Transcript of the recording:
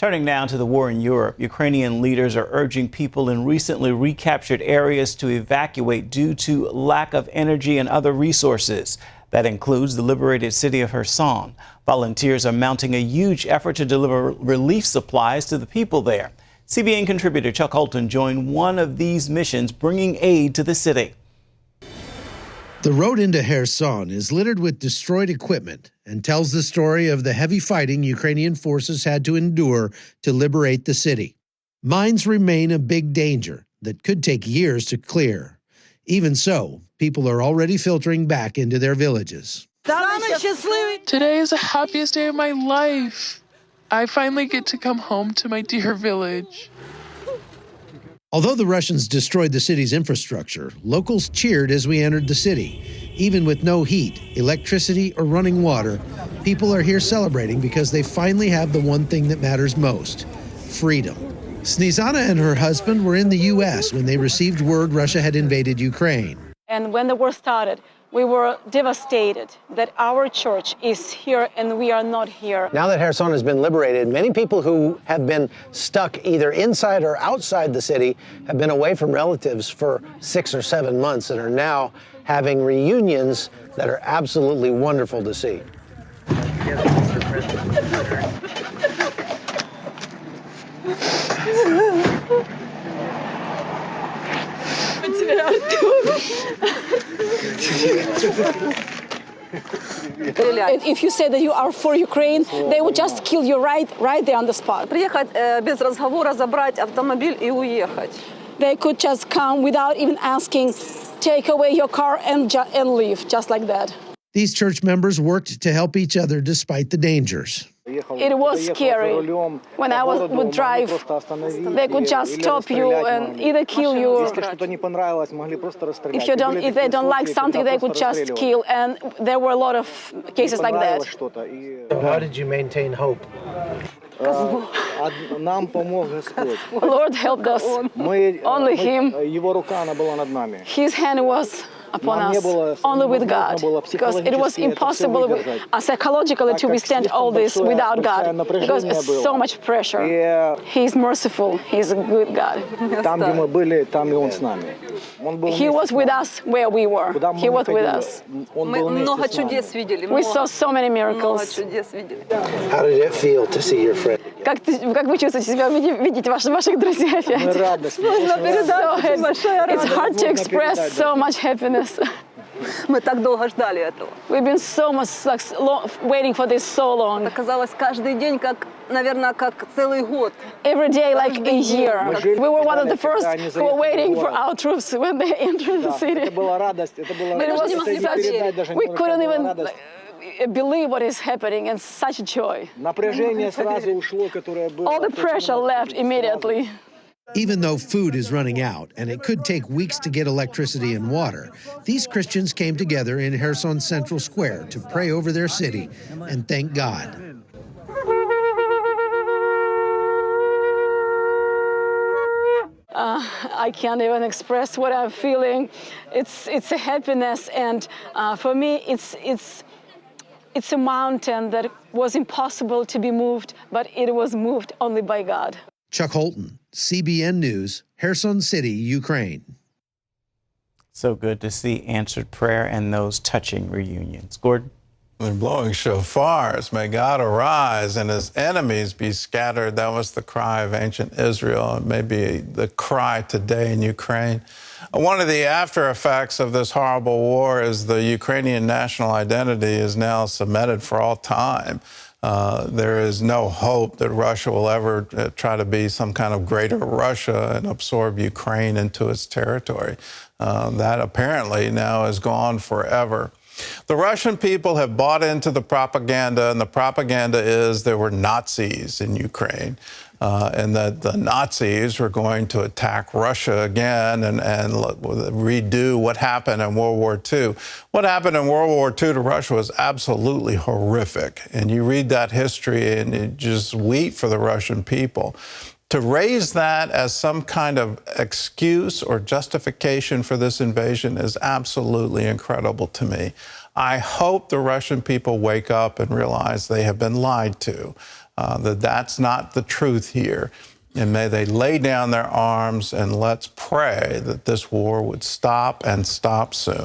Turning now to the war in Europe, Ukrainian leaders are urging people in recently recaptured areas to evacuate due to lack of energy and other resources. That includes the liberated city of Kherson. Volunteers are mounting a huge effort to deliver relief supplies to the people there. CBN contributor Chuck Holton joined one of these missions, bringing aid to the city. The road into Kherson is littered with destroyed equipment and tells the story of the heavy fighting Ukrainian forces had to endure to liberate the city. Mines remain a big danger that could take years to clear. Even so, people are already filtering back into their villages. Today is the happiest day of my life. I finally get to come home to my dear village. Although the Russians destroyed the city's infrastructure, locals cheered as we entered the city. Even with no heat, electricity, or running water, people are here celebrating because they finally have the one thing that matters most: freedom. Snezana and her husband were in the U.S. when they received word Russia had invaded Ukraine. And when the war started, we were devastated that our church is here and we are not here. Now that Kherson has been liberated, many people who have been stuck either inside or outside the city have been away from relatives for 6 or 7 months and are now having reunions that are absolutely wonderful to see. If you say that you are for Ukraine, they would just kill you right there on the spot. Приехать без разговора, забрать автомобиль и уехать. They could just come without even asking, take away your car and leave, just like that. These church members worked to help each other despite the dangers. It was scary. When I would drive, they could just stop you and either kill you. If they don't like something, they could just kill. And there were a lot of cases like that. How did you maintain hope? Lord helped us. Only Him. His hand was upon us, only with God, because it was impossible psychologically to withstand all this without God, because it's so much pressure. He's merciful, He's a good God. He was with us where we were. He was with us. We saw so many miracles. How did it feel to see your friend? Как вы чувствуете себя видеть ваших друзей опять? It's hard to express so much happiness. Мы так долго ждали этого. We've been so much waiting for this so long. Казалось, каждый день, наверное, как целый год. Every day like a year. We were one of the first who were waiting for our troops when they entered the city. It was such, we couldn't even believe what is happening, and such joy. All the pressure left immediately. Even though food is running out and it could take weeks to get electricity and water, these Christians came together in Kherson Central Square to pray over their city and thank God. I can't even express what I'm feeling. It's a happiness, and for me, it's a mountain that was impossible to be moved, but it was moved only by God. Chuck Holton, CBN News, Kherson City, Ukraine. So good to see answered prayer and those touching reunions. Gordon? They're blowing shofars. May God arise and his enemies be scattered. That was the cry of ancient Israel. It may be the cry today in Ukraine. One of the after effects of this horrible war is the Ukrainian national identity is now cemented for all time. There is no hope that Russia will ever try to be some kind of greater Russia and absorb Ukraine into its territory. That apparently now is gone forever. The Russian people have bought into the propaganda, and the propaganda is there were Nazis in Ukraine, and that the Nazis were going to attack Russia again and redo what happened in World War II. What happened in World War II to Russia was absolutely horrific, and you read that history and you just weep for the Russian people. To raise that as some kind of excuse or justification for this invasion is absolutely incredible to me. I hope the Russian people wake up and realize they have been lied to. that's not the truth here. And may they lay down their arms, and let's pray that this war would stop and stop soon.